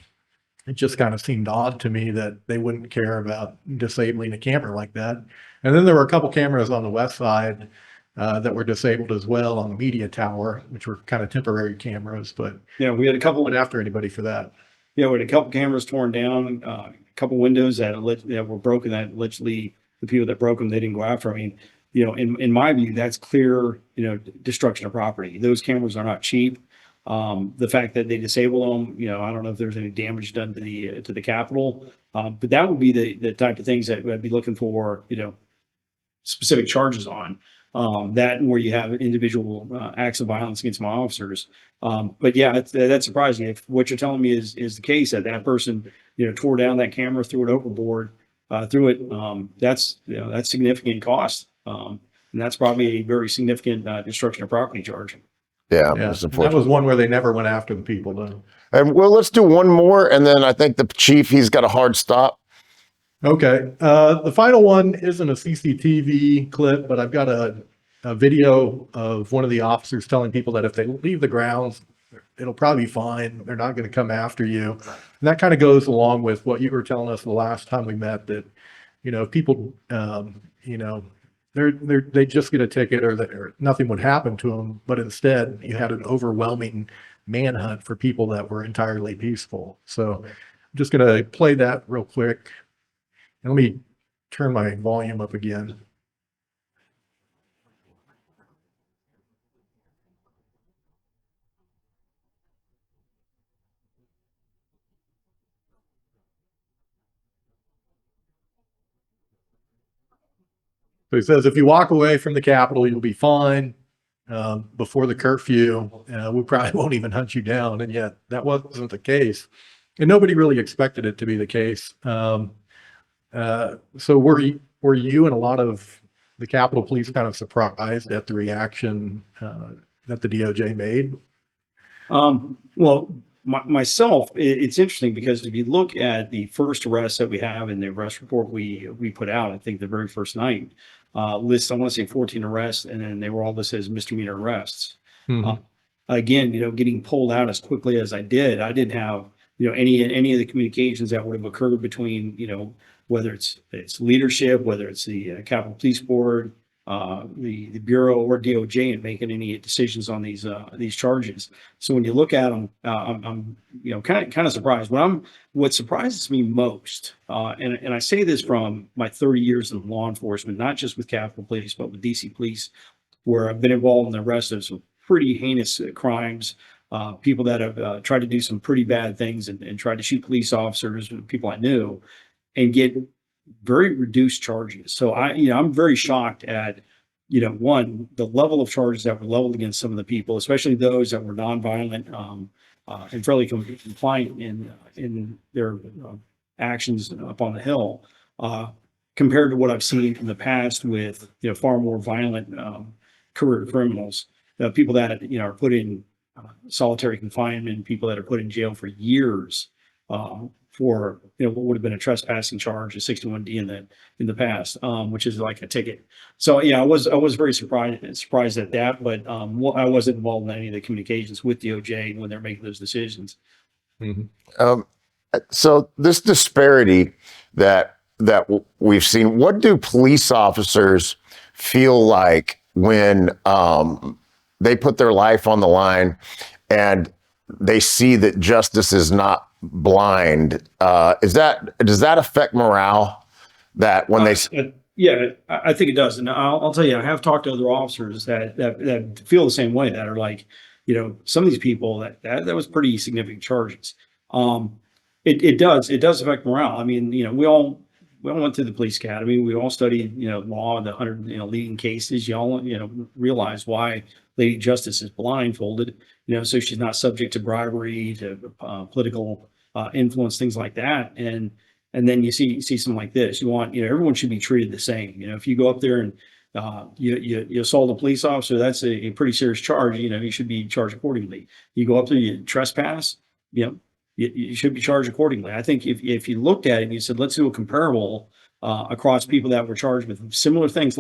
It just kind of seemed odd to me that they wouldn't care about disabling a camera like that. And then there were a couple cameras on the west side that were disabled as well on the media tower, which were kind of temporary cameras, but Yeah, we had a couple. went after anybody for that. Yeah, we had a couple cameras torn down, a couple windows that were broken. That allegedly the people that broke them, they didn't go after. I mean, you know, in my view, that's clear, you know, destruction of property. Those cameras are not cheap. The fact that they disable them, you know, I don't know if there's any damage done to the Capitol, but that would be the type of things that I'd be looking for, you know, specific charges on. That and where you have individual acts of violence against my officers. But yeah, that's surprising. If what you're telling me is the case, that person, you know, tore down that camera, threw it overboard, that's, you know, that's significant cost. And that's probably a very significant destruction of property charge. Yeah, Yeah, it's that unfortunate. was one where they never went after the people though. And well, let's do one more, and then I think the chief, he's got a hard stop. Okay. The final one isn't a CCTV clip, but I've got a video of one of the officers telling people that if they leave the grounds, it'll probably be fine. They're not going to come after you. And that kind of goes along with what you were telling us the last time we met, that, you know, people, you know, they just get a ticket or nothing would happen to them. But instead you had an overwhelming manhunt for people that were entirely peaceful. So I'm just going to play that real quick. And let me turn my volume up again. So he says, if you walk away from the Capitol, you'll be fine. Before the curfew, we probably won't even hunt you down. And yet that wasn't the case. And nobody really expected it to be the case. So were you and a lot of the Capitol Police kind of surprised at the reaction that the DOJ made? Well, myself, it's interesting because if you look at the first arrest that we have in the arrest report we put out, I think the very first night, lists, I want to say 14 arrests, and then they were all listed as misdemeanor arrests. Mhm. Again, you know, getting pulled out as quickly as I didn't have, you know, any of the communications that would have occurred between, you know, whether it's leadership, whether it's the Capitol Police Board, the Bureau or DOJ in making any decisions on these charges. So when you look at them, I'm you know, kind of surprised. What surprises me most, and I say this from my 30 years in law enforcement, not just with Capitol Police, but with DC Police, where I've been involved in the arrest of some pretty heinous crimes, people that have tried to do some pretty bad things and tried to shoot police officers, people I knew, and get very reduced charges. So I'm very shocked at, you know, one, the level of charges that were leveled against some of the people, especially those that were nonviolent and fairly compliant in their actions up on the Hill, compared to what I've seen in the past with, you know, far more violent career criminals, people that, you know, are put in solitary confinement, people that are put in jail for years for, you know, what would have been a trespassing charge, a 61D in the past, which is like a ticket. So yeah, I was very surprised at that, but I wasn't involved in any of the communications with DOJ when they're making those decisions. Mm-hmm. So this disparity that we've seen, what do police officers feel like when they put their life on the line and they see that justice is not blind? Does that affect morale? That when yeah, I think it does. And I'll tell you, I have talked to other officers that feel the same way, that are like, you know, some of these people that was pretty significant charges. It does affect morale. I mean, you know, we all went through the police academy. We all studied, you know, law, the 100, you know, leading cases. You all, you know, realize why Lady Justice is blindfolded, you know, so she's not subject to bribery, to political influence, things like that. And then you see something like this. You want, you know, everyone should be treated the same. You know, if you go up there and you assault a police officer, that's a pretty serious charge. You know, you should be charged accordingly. You go up there, you trespass, you know, you should be charged accordingly. I think if you looked at it and you said, let's do a comparable across people that were charged with similar things.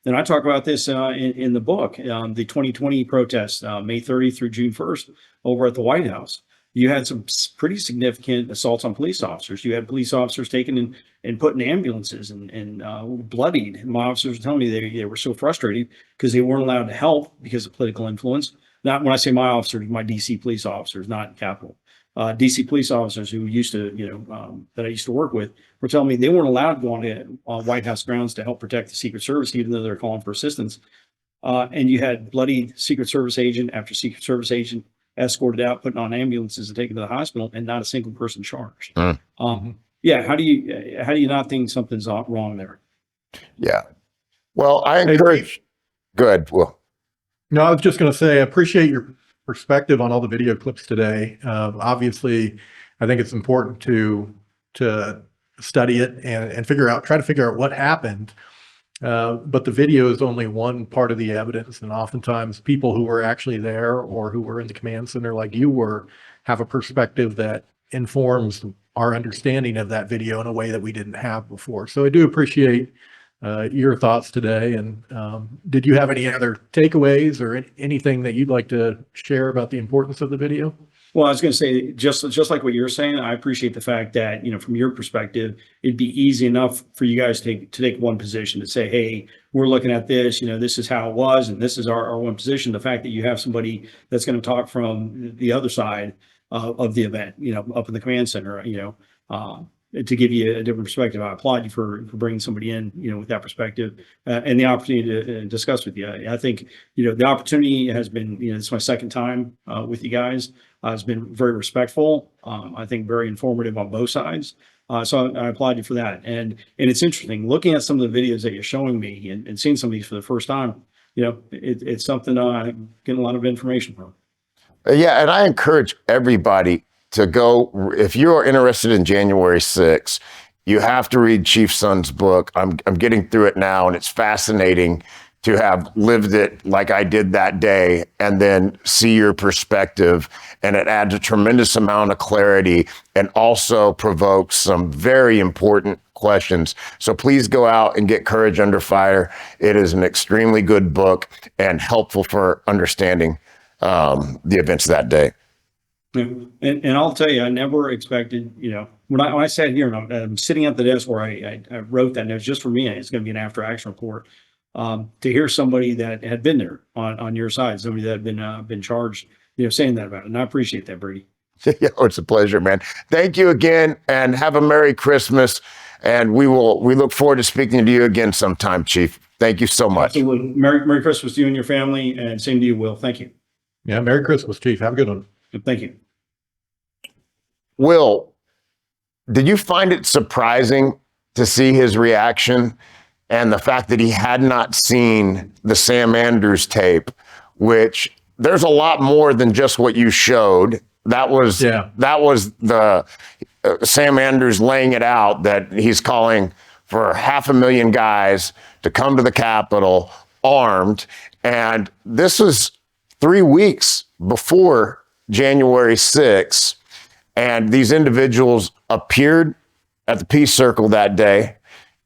Then I talk about this in the book, the 2020 protests, May 30th through June 1st over at the White House. You had some pretty significant assaults on police officers. You had police officers taken and put in ambulances and bloodied. And my officers were telling me they were so frustrated because they weren't allowed to help because of political influence. Not when I say my officers, my DC police officers, not Capitol. DC police officers who used to, that I used to work with were telling me they weren't allowed to go on White House grounds to help protect the Secret Service, even though they're calling for assistance. And you had bloody Secret Service agent after Secret Service agent escorted out, putting on ambulances and taken to the hospital, and not a single person charged. Yeah, how do you not think something's wrong there? Yeah. Well, I encourage. Good. Well, No, I was just going to say, I appreciate your perspective on all the video clips today. Obviously, I think it's important to study it and try to figure out what happened. But the video is only one part of the evidence, and oftentimes people who were actually there or who were in the command center like you were have a perspective that informs our understanding of that video in a way that we didn't have before. So I do appreciate your thoughts today. And did you have any other takeaways or anything that you'd like to share about the importance of the video? Well, I was going to say, just like what you're saying, I appreciate the fact that, from your perspective, it'd be easy enough for you guys to take one position to say, hey, we're looking at this, this is how it was, and this is our one position. The fact that you have somebody that's going to talk from the other side of the event, up in the command center, to give you a different perspective. I applaud you for bringing somebody in, with that perspective and the opportunity to discuss with you. I think, the opportunity has been, this is my second time with you guys. It's been very respectful. I think very informative on both sides. So I applaud you for that. And it's interesting looking at some of the videos that you're showing me and seeing some of these for the first time. It's something I'm getting a lot of information from. yeah, and I encourage everybody to go. If you're interested in January 6th, you have to read Chief Sun's book. I'm getting through it now, and it's fascinating to have lived it like I did that day and then see your perspective. And it adds a tremendous amount of clarity and also provokes some very important questions. So please go out and get Courage Under Fire. It is an extremely good book and helpful for understanding the events of that day. And I'll tell you, I never expected, when I sat here and I'm sitting at the desk where I wrote that note just for me, it's going to be an after action report. To hear somebody that had been there on your side, somebody that had been charged, saying that about it. And I appreciate that, Brady. Yeah, it's a pleasure, man. Thank you again, and have a Merry Christmas. And we look forward to speaking to you again sometime, Chief. Thank you so much. Absolutely. Merry Christmas to you and your family, and same to you, Will. Thank you. Yeah, Merry Christmas, Chief. Have a good one. Thank you. Will, did you find it surprising to see his reaction and the fact that he had not seen the Sam Andrews tape, which there's a lot more than just what you showed? That was the Sam Andrews laying it out that he's calling for 500,000 guys to come to the Capitol armed. And this was 3 weeks before January 6th. And these individuals appeared at the Peace Circle that day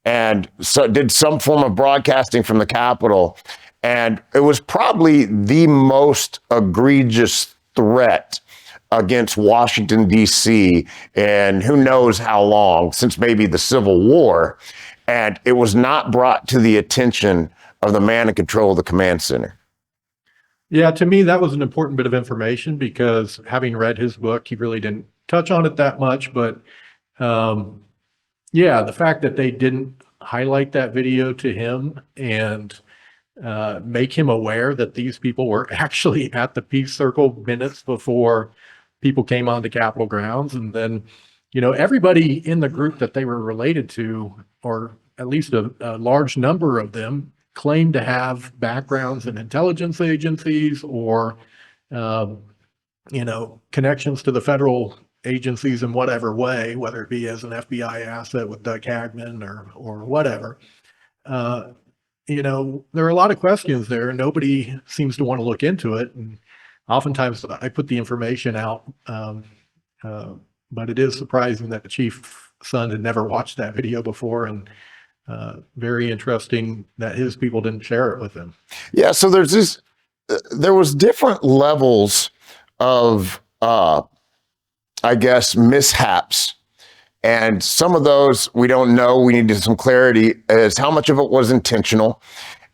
and so did some form of broadcasting from the Capitol. And it was probably the most egregious threat against Washington, D.C. in who knows how long, since maybe the Civil War. And it was not brought to the attention of the man in control of the command center. Yeah, to me, that was an important bit of information because having read his book, he really didn't touch on it that much. But yeah, the fact that they didn't highlight that video to him and make him aware that these people were actually at the Peace Circle minutes before people came onto Capitol grounds. And then, everybody in the group that they were related to, or at least a large number of them, claimed to have backgrounds in intelligence agencies or, connections to the federal agencies in whatever way, whether it be as an FBI asset with Doug Hagman or whatever. There are a lot of questions there. Nobody seems to want to look into it. And oftentimes I put the information out but it is surprising that the chief's son had never watched that video before, and very interesting that his people didn't share it with him. Yeah, so there was different levels of, I guess, mishaps. And some of those we don't know. We needed some clarity as how much of it was intentional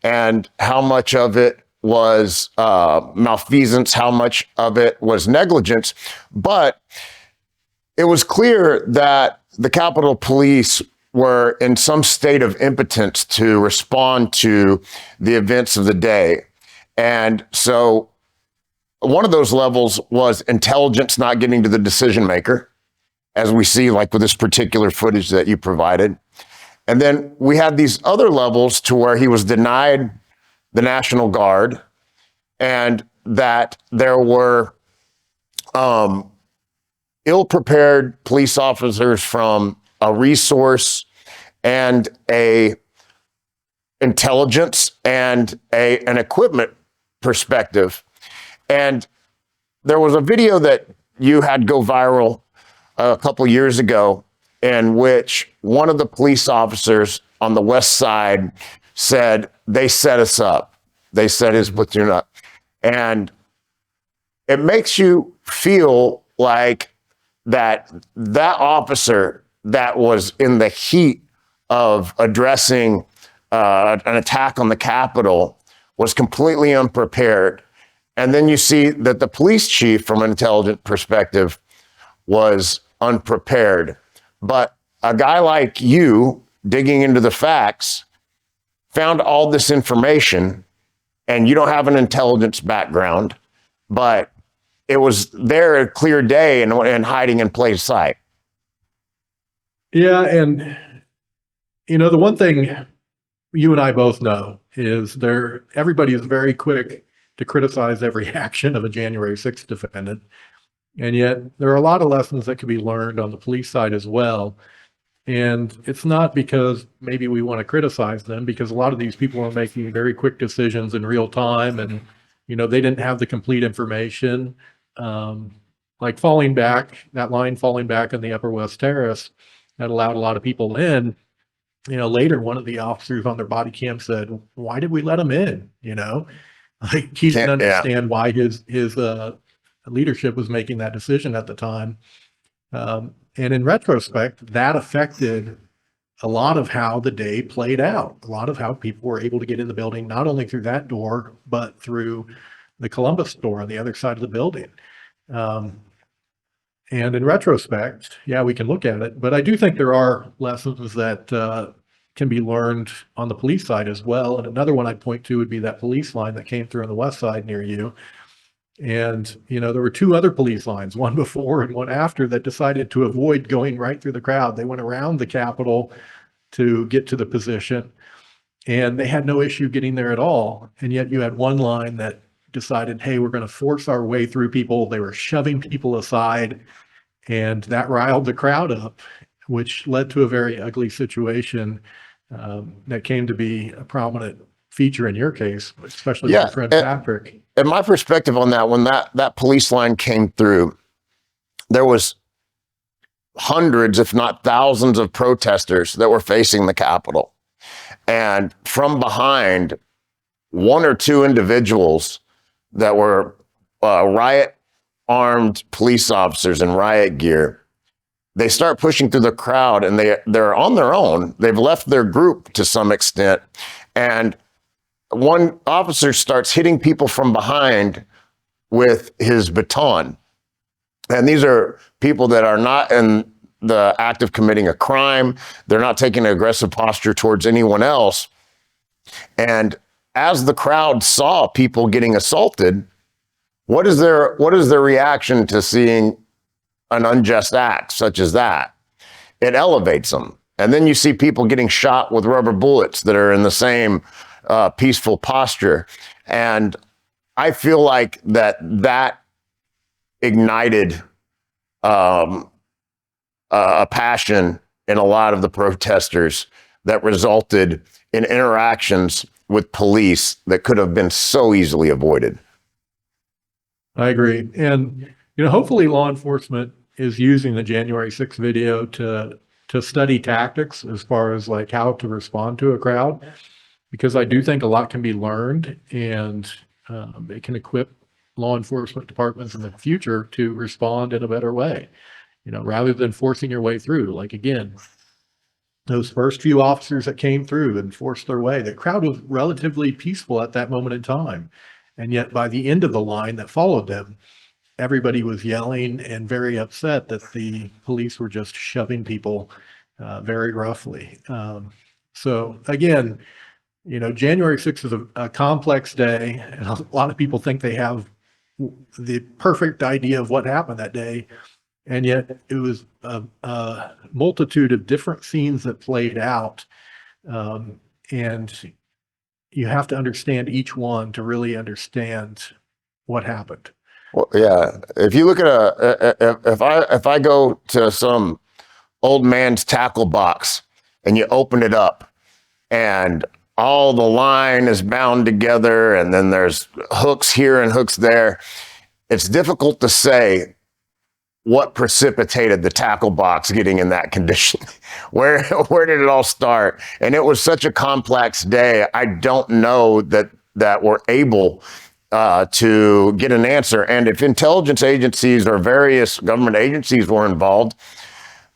and how much of it was malfeasance, how much of it was negligence. But it was clear that the Capitol Police were in some state of impotence to respond to the events of the day. And so one of those levels was intelligence not getting to the decision maker, as we see like with this particular footage that you provided. And then we had these other levels to where he was denied the National Guard and that there were ill-prepared police officers from a resource and a intelligence and an equipment perspective. And there was a video that you had go viral a couple years ago in which one of the police officers on the west side said, they set us up. They set his platoon up. And it makes you feel like that officer that was in the heat of addressing an attack on the Capitol was completely unprepared. And then you see that the police chief, from an intelligent perspective, was unprepared. But a guy like you, digging into the facts, found all this information, and you don't have an intelligence background, but it was there a clear day and hiding in plain sight. Yeah, and the one thing you and I both know is everybody is very quick to criticize every action of a January 6th defendant. And yet there are a lot of lessons that can be learned on the police side as well. And it's not because maybe we want to criticize them, because a lot of these people are making very quick decisions in real time, and they didn't have the complete information. Like that line falling back on the Upper West Terrace, that allowed a lot of people in. Later, one of the officers on their body cam said, "Why did we let him in?" Like he didn't understand why his leadership was making that decision at the time. And in retrospect, that affected a lot of how the day played out, a lot of how people were able to get in the building, not only through that door, but through the Columbus door on the other side of the building. And in retrospect, yeah, we can look at it, but I do think there are lessons that can be learned on the police side as well. And another one I'd point to would be that police line that came through on the west side near you. And, there were two other police lines, one before and one after, that decided to avoid going right through the crowd. They went around the Capitol to get to the position, and they had no issue getting there at all. And yet you had one line that decided, hey, we're going to force our way through people. They were shoving people aside, and that riled the crowd up, which led to a very ugly situation that came to be a prominent feature in your case, especially with your friend Patrick. And my perspective on that, when that police line came through, there was hundreds, if not thousands, of protesters that were facing the Capitol. And from behind, one or two individuals that were riot armed police officers in riot gear, they start pushing through the crowd, and they're on their own. They've left their group to some extent. And one officer starts hitting people from behind with his baton. And these are people that are not in the act of committing a crime. They're not taking an aggressive posture towards anyone else. And as the crowd saw people getting assaulted, what is their reaction to seeing an unjust act such as that? It elevates them. And then you see people getting shot with rubber bullets that are in the same peaceful posture. And I feel like that ignited a passion in a lot of the protesters that resulted in interactions with police that could have been so easily avoided. I agree. And, hopefully law enforcement is using the January 6th video to study tactics as far as like how to respond to a crowd, because I do think a lot can be learned, and it can equip law enforcement departments in the future to respond in a better way, rather than forcing your way through. Like, again, those first few officers that came through and forced their way, the crowd was relatively peaceful at that moment in time. And yet by the end of the line that followed them, everybody was yelling and very upset that the police were just shoving people very roughly. So again, January 6th is a complex day, and a lot of people think they have the perfect idea of what happened that day. And yet it was a multitude of different scenes that played out. And you have to understand each one to really understand what happened. Well, yeah. If you look at if I go to some old man's tackle box and you open it up and all the line is bound together and then there's hooks here and hooks there, it's difficult to say what precipitated the tackle box getting in that condition. Where did it all start? And it was such a complex day. I don't know that we're able to get an answer. And if intelligence agencies or various government agencies were involved,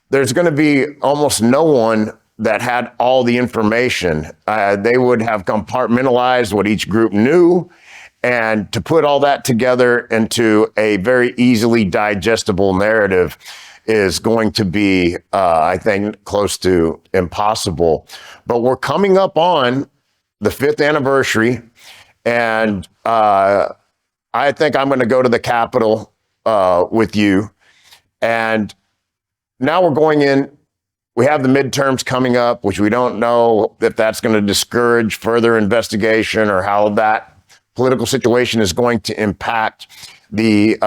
there's going to be almost no one that had all the information. They would have compartmentalized what each group knew, and to put all that together into a very easily digestible narrative is going to be, I think, close to impossible. But we're coming up on the 5th anniversary, and I think I'm going to go to the Capitol with you. And now we're going in. We have the midterms coming up, which we don't know if that's going to discourage further investigation or how that political situation is going to impact the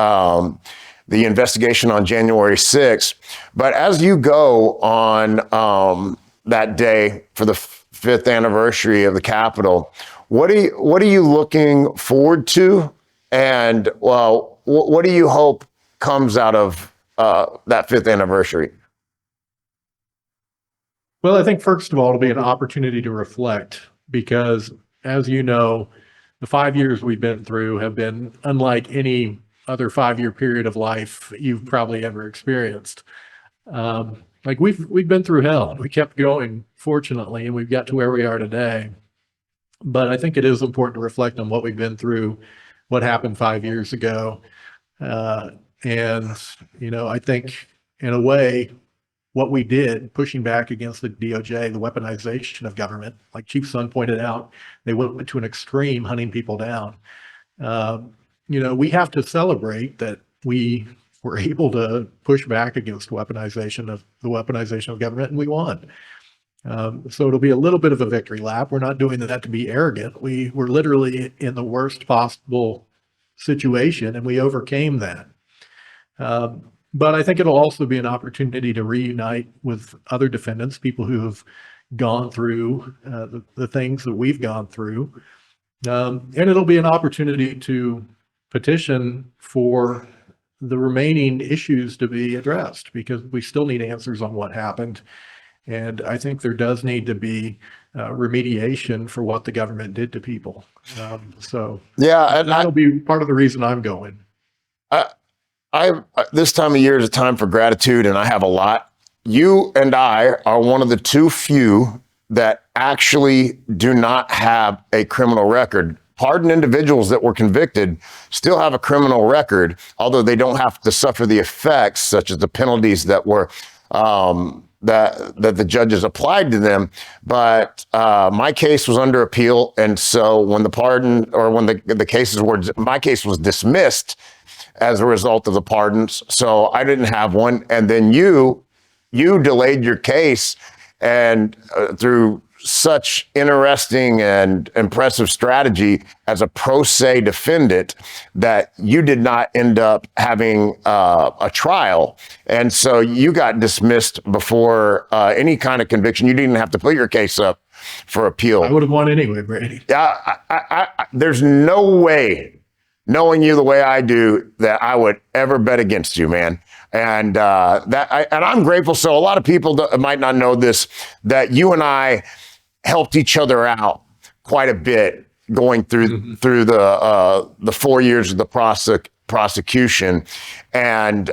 investigation on January 6th. But as you go on that day for the 5th anniversary of the Capitol, what are you looking forward to? And well, what do you hope comes out of that 5th anniversary? Well, I think first of all, it'll be an opportunity to reflect, because as you know, the 5 years we've been through have been unlike any other 5-year period of life you've probably ever experienced. Like we've been through hell. We kept going, fortunately, and we've got to where we are today. But I think it is important to reflect on what we've been through, what happened 5 years ago. And, I think in a way, what we did, pushing back against the DOJ, the weaponization of government, like Chief Son pointed out, they went to an extreme, hunting people down. We have to celebrate that we were able to push back against the weaponization of government, and we won. So it'll be a little bit of a victory lap. We're not doing that to be arrogant. We were literally in the worst possible situation, and we overcame that. But I think it'll also be an opportunity to reunite with other defendants, people who have gone through the things that we've gone through. And it'll be an opportunity to petition for the remaining issues to be addressed, because we still need answers on what happened. And I think there does need to be remediation for what the government did to people. So yeah, and that'll be part of the reason I'm going. This time of year is a time for gratitude, and I have a lot. You and I are one of the too few that actually do not have a criminal record. Pardoned individuals that were convicted still have a criminal record, although they don't have to suffer the effects, such as the penalties that were that the judges applied to them. But my case was under appeal, and so when the pardon, or when the cases were, my case was dismissed as a result of the pardons, so I didn't have one. And then you delayed your case, and through such interesting and impressive strategy as a pro se defendant, that you did not end up having a trial. And so you got dismissed before any kind of conviction. You didn't have to put your case up for appeal. I would have won anyway, Brady. There's no way knowing you the way I do, that I would ever bet against you, man. And I'm grateful. So a lot of people might not know this, that you and I helped each other out quite a bit going through the 4 years of the prosecution, and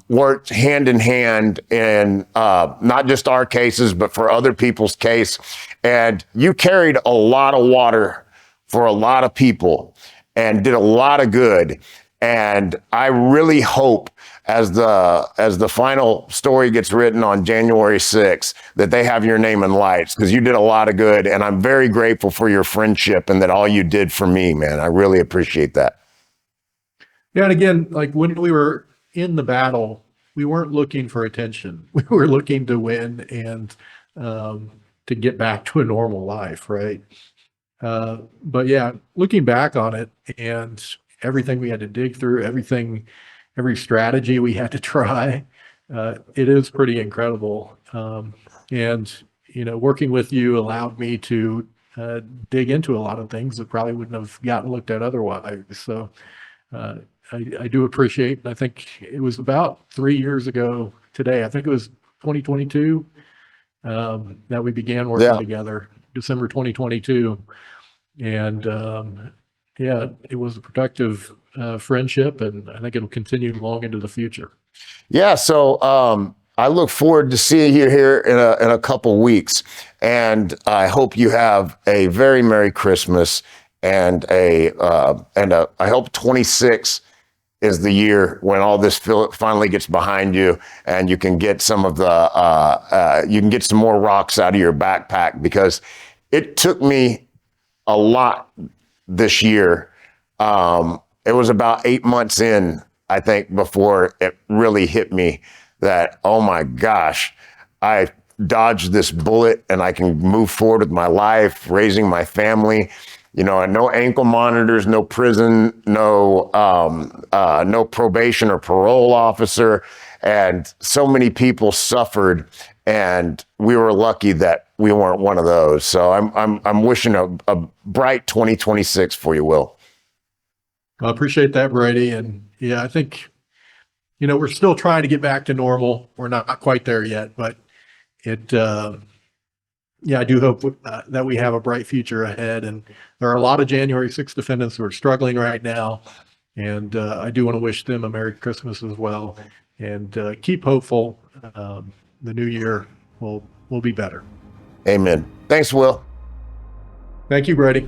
worked hand in hand in not just our cases, but for other people's case. And you carried a lot of water for a lot of people and did a lot of good. And I really hope as the final story gets written on January 6th, that they have your name in lights, because you did a lot of good. And I'm very grateful for your friendship and that all you did for me, man. I really appreciate that. Yeah, and again, like when we were in the battle, we weren't looking for attention. We were looking to win and to get back to a normal life, right? But yeah, looking back on it and everything we had to dig through, every strategy we had to try, it is pretty incredible. And, you know, working with you allowed me to dig into a lot of things that probably wouldn't have gotten looked at otherwise. So I do appreciate, and I think it was about 3 years ago today, I think it was 2022, that we began working together, December 2022. And yeah, it was a productive friendship, and I think it'll continue long into the future. Yeah, so I look forward to seeing you here in a couple weeks, and I hope you have a very Merry Christmas, and I hope 26 is the year when all this finally gets behind you, and you can get some of the you can get some more rocks out of your backpack, because it took me a lot this year. It was about 8 months in, I think, before it really hit me that, oh my gosh, I dodged this bullet and I can move forward with my life, raising my family. You know, and no ankle monitors, no prison, no probation or parole officer, and so many people suffered, and we were lucky that we weren't one of those. So I'm wishing a bright 2026 for you, Will. I appreciate that, Brady. And yeah, I think, you know, we're still trying to get back to normal. We're not quite there yet, but it, yeah, I do hope that we have a bright future ahead. And there are a lot of January 6th defendants who are struggling right now. And I do want to wish them a Merry Christmas as well. And keep hopeful. The new year will be better. Amen. Thanks, Will. Thank you, Brady.